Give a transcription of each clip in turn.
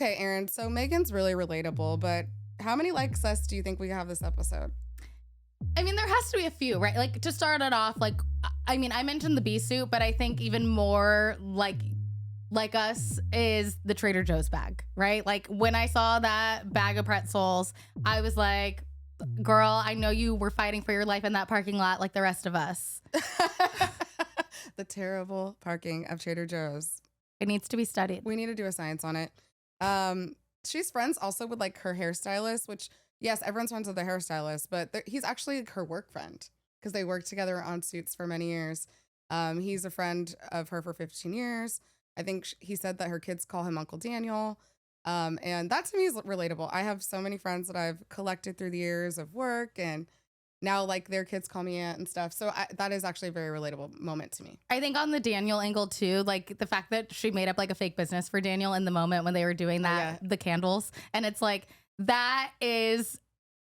Okay, Erin. So Megan's really relatable, but how many likes us do you think we have this episode? I mean, there has to be a few, right? Like to start it off, like I mean, I mentioned the bee suit, but I think even more like us is the Trader Joe's bag, right? Like when I saw that bag of pretzels, I was like, girl, I know you were fighting for your life in that parking lot like the rest of us. The terrible parking of Trader Joe's. It needs to be studied. We need to do a science on it. She's friends also with like her hairstylist, which yes, everyone's friends with the hairstylist, but he's actually her work friend because they worked together on Suits for many years. He's a friend of her for 15 years. I think he said that her kids call him Uncle Daniel. And that to me is relatable. I have so many friends that I've collected through the years of work, and now like their kids call me aunt and stuff. So that is actually a very relatable moment to me. I think on the Daniel angle too, like the fact that she made up like a fake business for Daniel in the moment when they were doing that, the candles. And it's like, that is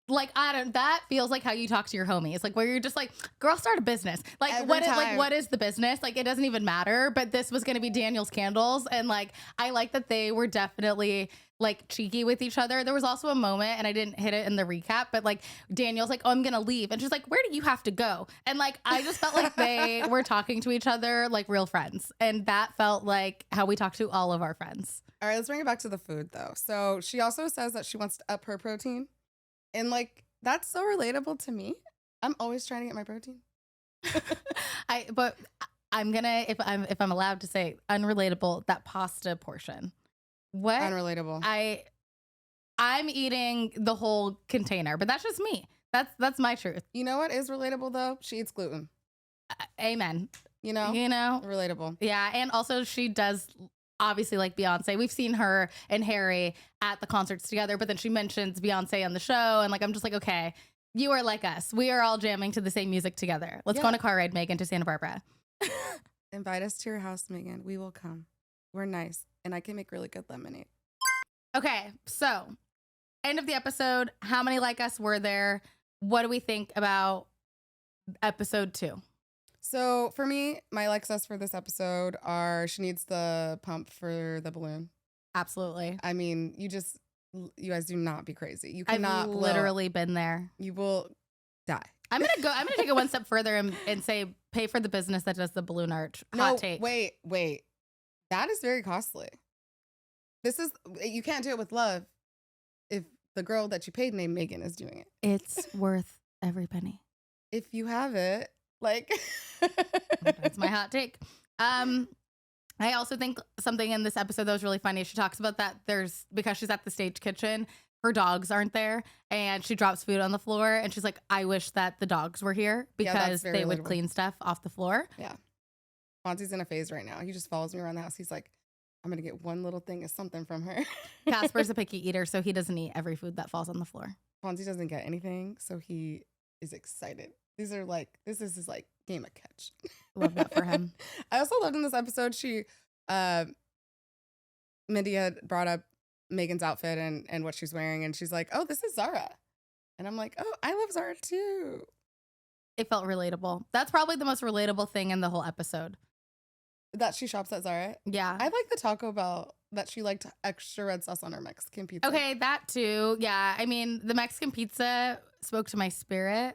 like, that feels like how you talk to your homies. Like where you're just like, girl, start a business. Like what is the business? Like it doesn't even matter, but this was going to be Daniel's candles. And like, I like that they were definitely like cheeky with each other. There was also a moment, and I didn't hit it in the recap, but like Daniel's like, oh, I'm going to leave. And she's like, where do you have to go? And like, I just felt like they were talking to each other like real friends. And that felt like how we talk to all of our friends. All right, let's bring it back to the food though. So she also says that she wants to up her protein. And like, that's so relatable to me. I'm always trying to get my protein. But I'm gonna, if I'm allowed to say unrelatable, that pasta portion. What? Unrelatable. I'm eating the whole container, but that's just me. That's my truth. You know what is relatable though? She eats gluten. Amen. You know? Relatable. Yeah. And also she does obviously like Beyonce. We've seen her and Harry at the concerts together, but then she mentions Beyonce on the show. And like, I'm just like, okay, you are like us. We are all jamming to the same music together. Let's go on a car ride, Meghan, to Santa Barbara. Invite us to your house, Meghan. We will come. We're nice. And I can make really good lemonade. Okay. So end of the episode. How many like us were there? What do we think about episode 2? So for me, my likes us for this episode are she needs the pump for the balloon. Absolutely. I mean, you guys do not be crazy. You cannot I've literally been there. You will die. I'm gonna take it one step further and say pay for the business that does the balloon arch. Hot take. Wait. That is very costly. You can't do it with love if the girl that you paid named Meghan is doing it. It's worth every penny. If you have it, like that's my hot take. I also think something in this episode that was really funny. She talks about that because she's at the stage kitchen, her dogs aren't there, and she drops food on the floor, and she's like, I wish that the dogs were here because they would clean stuff off the floor. Yeah. Fonzie's in a phase right now. He just follows me around the house. He's like, I'm going to get one little thing of something from her. Casper's a picky eater, so he doesn't eat every food that falls on the floor. Fonzie doesn't get anything, so he is excited. This is his like game of catch. Love that for him. I also loved in this episode, Mindy had brought up Megan's outfit and what she's wearing, and she's like, oh, this is Zara. And I'm like, oh, I love Zara too. It felt relatable. That's probably the most relatable thing in the whole episode. That she shops at Zara? Yeah. I like the Taco Bell that she liked extra red sauce on her Mexican pizza. Okay, that too. Yeah. I mean, the Mexican pizza spoke to my spirit.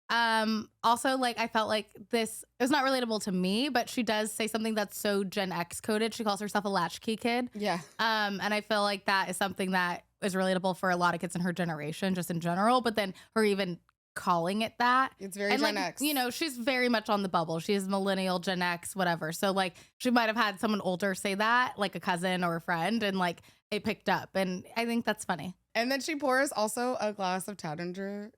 Also, like, I felt like it was not relatable to me, but she does say something that's so Gen X coded. She calls herself a latchkey kid. Yeah. And I feel like that is something that is relatable for a lot of kids in her generation, just in general, but then her even calling it that. It's very Gen X. You know, she's very much on the bubble. She's millennial, Gen X, whatever. So like she might have had someone older say that, like a cousin or a friend, and like it picked up. And I think that's funny. And then she pours also a glass of Taittinger,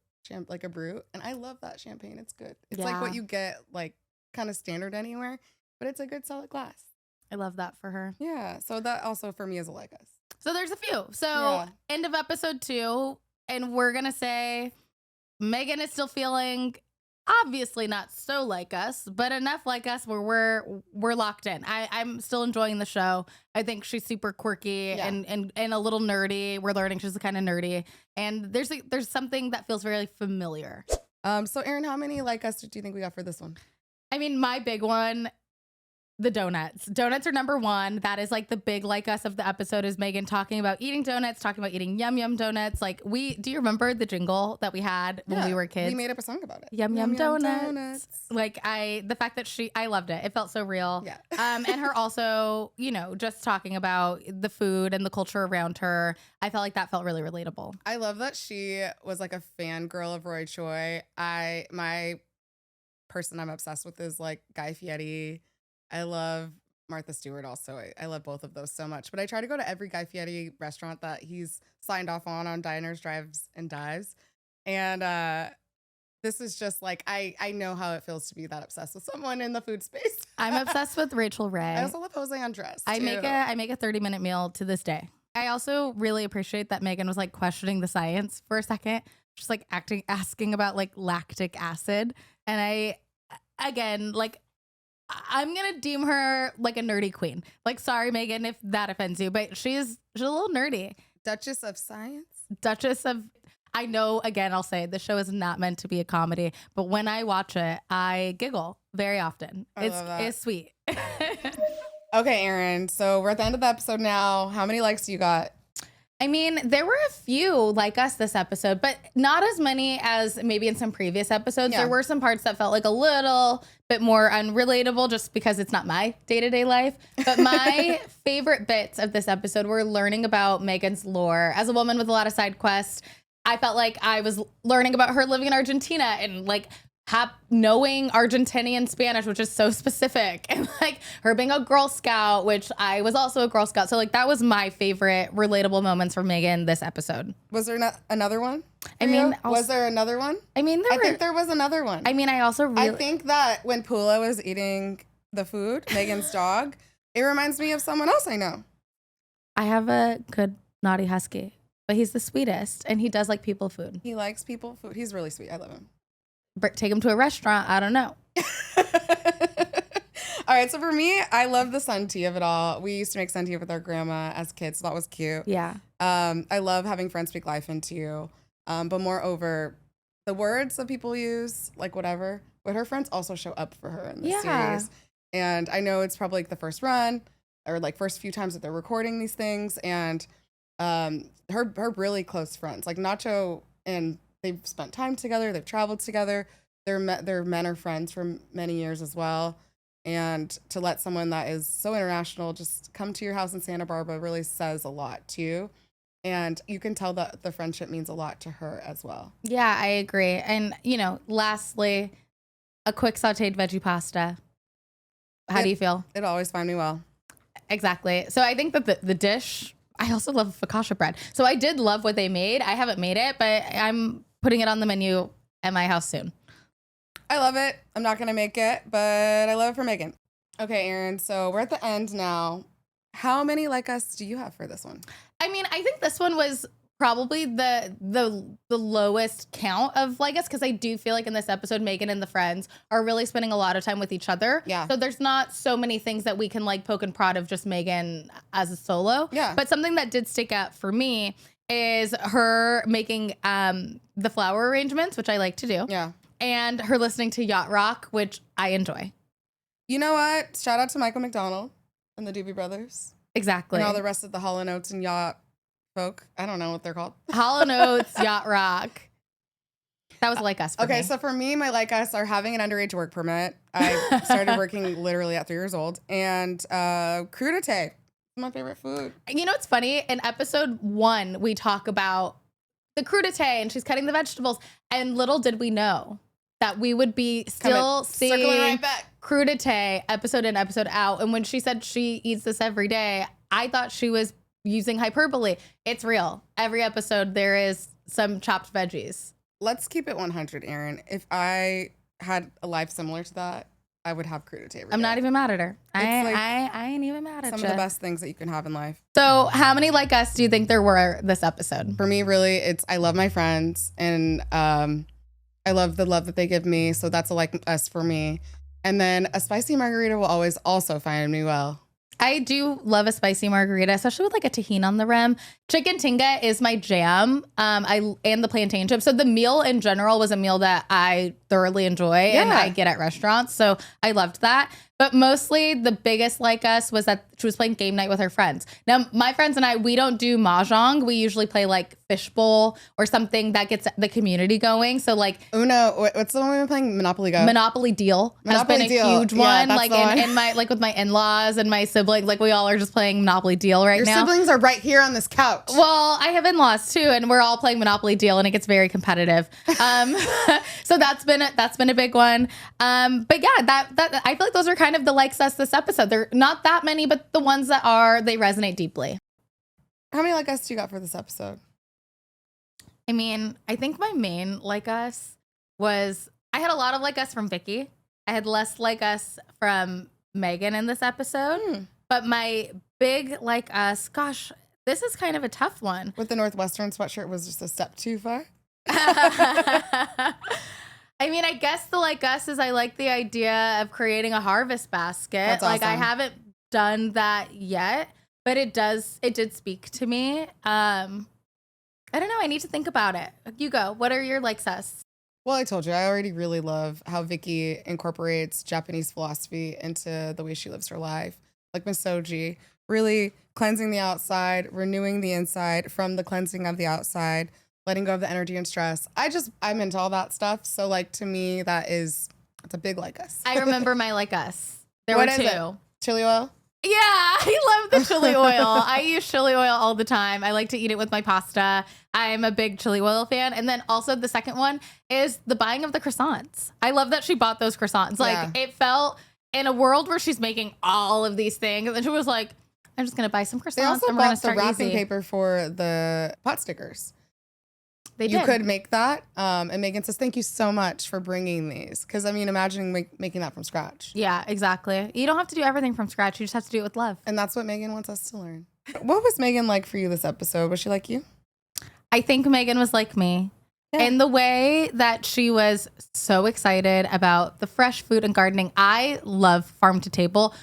like a brut. And I love that champagne. It's good. It's like what you get like kind of standard anywhere, but it's a good solid glass. I love that for her. Yeah. So that also for me is a like us. So there's a few. So end of episode 2. And we're going to say Meghan is still feeling obviously not so like us, but enough like us where we're locked in. I'm still enjoying the show. I think she's super quirky and a little nerdy. We're learning she's kind of nerdy. And there's something that feels very familiar. So Erin, how many like us do you think we got for this one? I mean, my big one the donuts. Donuts are number one. That is like the big like us of the episode is Meghan talking about eating donuts, talking about eating yum yum donuts. Like do you remember the jingle that we had when we were kids? We made up a song about it. Yum yum, donuts. Like the fact that I loved it. It felt so real. Yeah. And her also, just talking about the food and the culture around her. I felt like that felt really relatable. I love that she was like a fangirl of Roy Choi. My person I'm obsessed with is like Guy Fieri. I love Martha Stewart also. I love both of those so much. But I try to go to every Guy Fieri restaurant that he's signed off on Diners, Drives, and Dives. And this is just like, I know how it feels to be that obsessed with someone in the food space. I'm obsessed with Rachel Ray. I also love Jose Andres, I make a 30-minute meal to this day. I also really appreciate that Meghan was like questioning the science for a second. Just like asking about like lactic acid. And I'm going to deem her like a nerdy queen. Like, sorry, Meghan, if that offends you, but she's a little nerdy. Duchess of Science? I know, again, I'll say the show is not meant to be a comedy, but when I watch it, I giggle very often. It's sweet. Okay, Erin. So we're at the end of the episode now. How many likes do you got? I mean, there were a few like us this episode, but not as many as maybe in some previous episodes. Yeah. There were some parts that felt like a little bit more unrelatable just because it's not my day-to-day life. But my favorite bits of this episode were learning about Meghan's lore. As a woman with a lot of side quests, I felt like I was learning about her living in Argentina and like knowing Argentinian Spanish, which is so specific, and like her being a Girl Scout, which I was also a Girl Scout. So like that was my favorite relatable moments for Meghan this episode. Was there another one? Was there another one? I think there was another one. I think that when Pula was eating the food, Meghan's dog, it reminds me of someone else I know. I have a good naughty husky, but he's the sweetest, and he does like people food. He likes people food. He's really sweet. I love him. Take him to a restaurant. I don't know. All right. So for me, I love the sun tea of it all. We used to make sun tea with our grandma as kids. So that was cute. Yeah. I love having friends speak life into you. But moreover, the words that people use, like whatever, but her friends also show up for her in the series. And I know it's probably like the first run or like first few times that they're recording these things. And her really close friends, like Nacho, and they've spent time together. They've traveled together. Their men are friends for many years as well. And to let someone that is so international just come to your house in Santa Barbara really says a lot to you. And you can tell that the friendship means a lot to her as well. Yeah, I agree. And, lastly, a quick sauteed veggie pasta. How do you feel? It always find me well. Exactly. So I think that the dish, I also love focaccia bread. So I did love what they made. I haven't made it, but I'm putting it on the menu at my house soon. I love it. I'm not going to make it, but I love it for Meghan. Okay, Erin. So we're at the end now. How many like us do you have for this one? I mean, I think this one was probably the lowest count of like us, because I do feel like in this episode, Meghan and the friends are really spending a lot of time with each other. Yeah. So there's not so many things that we can like poke and prod of just Meghan as a solo. Yeah. But something that did stick out for me is her making the flower arrangements, which I like to do. Yeah. And her listening to Yacht Rock, which I enjoy. You know what? Shout out to Michael McDonald and the Doobie Brothers. Exactly. And all the rest of the Hall & Oates and Yacht folk. I don't know what they're called. Hall & Oates, Yacht Rock. That was like us for me. So for me, my like us are having an underage work permit. I started working literally at 3 years old. And crudité, my favorite food. You know what's funny? In episode 1, we talk about the crudité and she's cutting the vegetables. And little did we know that we would be still seeing right back. Crudité episode in, episode out. And when she said she eats this every day, I thought she was using hyperbole. It's real. Every episode there is some chopped veggies. Let's keep it 100, Erin. If I had a life similar to that, I would have crudité every day. I'm not even mad at her. I ain't even mad at her. Some of the best things that you can have in life. So how many like us do you think there were this episode? For me, really, I love my friends, and I love the love that they give me. So that's a like us for me. And then a spicy margarita will always also find me well. I do love a spicy margarita, especially with like a tahini on the rim. Chicken tinga is my jam. And the plantain chip. So the meal in general was a meal that I thoroughly enjoy and I get at restaurants. So I loved that. But mostly the biggest like us was that she was playing game night with her friends. Now, my friends and I, we don't do mahjong. We usually play like fishbowl or something that gets the community going. So like Uno, what's the one we were playing? Monopoly Go. Monopoly Deal has been a huge one. Like in my like with my in-laws and my siblings, like we all are just playing Monopoly Deal right now. Your siblings are right here on this couch. Well, I have in-laws too, and we're all playing Monopoly Deal, and it gets very competitive. So that's been a big one. But yeah, that I feel like those are kind of the likes us this episode. They're not that many, but the ones that are, they resonate deeply. How many like us do you got for this episode? I mean, I think my main like us was, I had a lot of like us from Vicky. I had less like us from Meghan in this episode. But my big like us, gosh, this is kind of a tough one. With the Northwestern sweatshirt was just a step too far. I mean, I guess the like us is I like the idea of creating a harvest basket. That's like awesome. I haven't done that yet, but it did speak to me. I don't know. I need to think about it. You go. What are your likes us? Well, I told you, I already really love how Vicky incorporates Japanese philosophy into the way she lives her life. Like Misoji, really cleansing the outside, renewing the inside from the cleansing of the outside, letting go of the energy and stress. I'm into all that stuff. So like to me, it's a big like us. I remember my like us. There were two. Chili oil? Yeah, I love the chili oil. I use chili oil all the time. I like to eat it with my pasta. I'm a big chili oil fan. And then also the second one is the buying of the croissants. I love that she bought those croissants. Like it felt in a world where she's making all of these things. And she was like, I'm just going to buy some croissants. They also and we're bought the wrapping paper for the pot stickers. You could make that. And Meghan says, thank you so much for bringing these. Because, I mean, imagining making that from scratch. Yeah, exactly. You don't have to do everything from scratch. You just have to do it with love. And that's what Meghan wants us to learn. What was Meghan like for you this episode? Was she like you? I think Meghan was like me. Yeah. In the way that she was so excited about the fresh food and gardening. I love farm to table.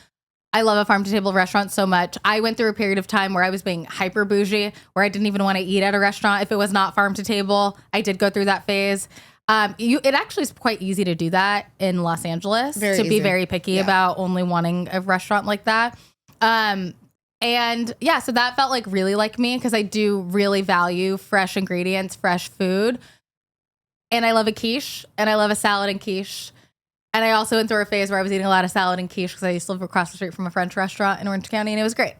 I love a farm to table restaurant so much. I went through a period of time where I was being hyper bougie, where I didn't even want to eat at a restaurant if it was not farm to table. I did go through that phase. It actually is quite easy to do that in Los Angeles, be very picky about only wanting a restaurant like that. And yeah, so that felt like really like me because I do really value fresh ingredients, fresh food. And I love a quiche and I love a salad and quiche. And I also went through a phase where I was eating a lot of salad and quiche because I used to live across the street from a French restaurant in Orange County, and it was great.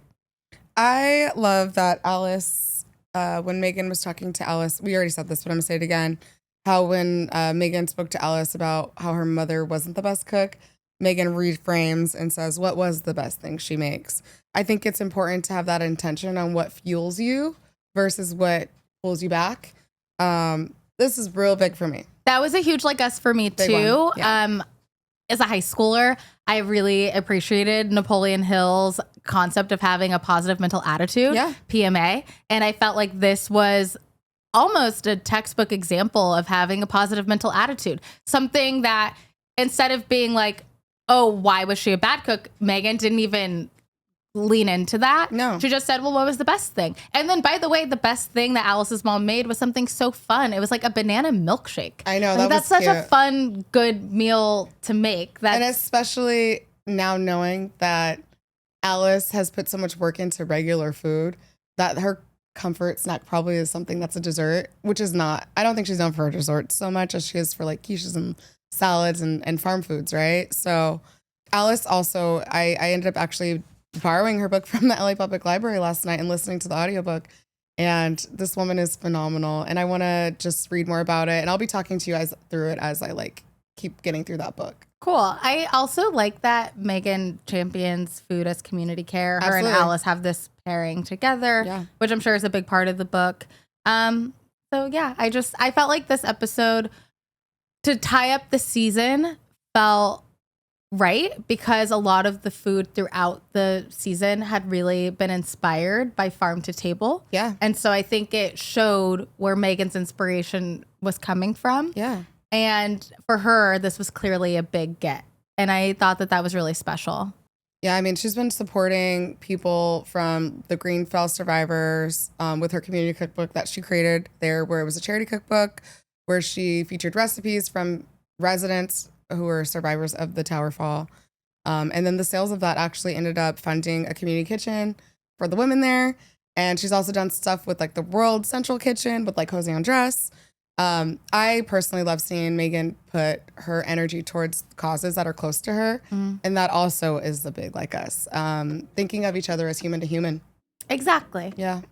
I love that Alice, when Meghan was talking to Alice, we already said this, but I'm going to say it again, how when Meghan spoke to Alice about how her mother wasn't the best cook, Meghan reframes and says, what was the best thing she makes? I think it's important to have that intention on what fuels you versus what pulls you back. This is real big for me. That was a huge like us for me too. Yeah. As a high schooler, I really appreciated Napoleon Hill's concept of having a positive mental attitude, PMA. And I felt like this was almost a textbook example of having a positive mental attitude. Something that instead of being like, oh, why was she a bad cook? Meghan didn't even lean into that. No. She just said, well, what was the best thing? And then, by the way, the best thing that Alice's mom made was something so fun. It was like a banana milkshake. I know. That's such a fun, good meal to make. And especially now knowing that Alice has put so much work into regular food, that her comfort snack probably is something that's a dessert, which is not, I don't think she's known for her desserts so much as she is for like quiches and salads and farm foods, right? So Alice also, I ended up actually borrowing her book from the LA Public Library last night and listening to the audiobook. And this woman is phenomenal. And I want to just read more about it. And I'll be talking to you guys through it as I like keep getting through that book. Cool. I also like that Meghan champions food as community care. Absolutely. Her and Alice have this pairing together, which I'm sure is a big part of the book. So yeah, I felt like this episode to tie up the season felt right because a lot of the food throughout the season had really been inspired by farm to table. Yeah. And so I think it showed where Meghan's inspiration was coming from. Yeah. And for her, this was clearly a big get. And I thought that was really special. Yeah, I mean, she's been supporting people from the Greenfell survivors with her community cookbook that she created there, where it was a charity cookbook, where she featured recipes from residents who were survivors of the Tower Fall. And then the sales of that actually ended up funding a community kitchen for the women there. And she's also done stuff with like the World Central Kitchen with like Cozy on Dress. I personally love seeing Meghan put her energy towards causes that are close to her. And that also is the big like us, thinking of each other as human to human. Exactly. Yeah.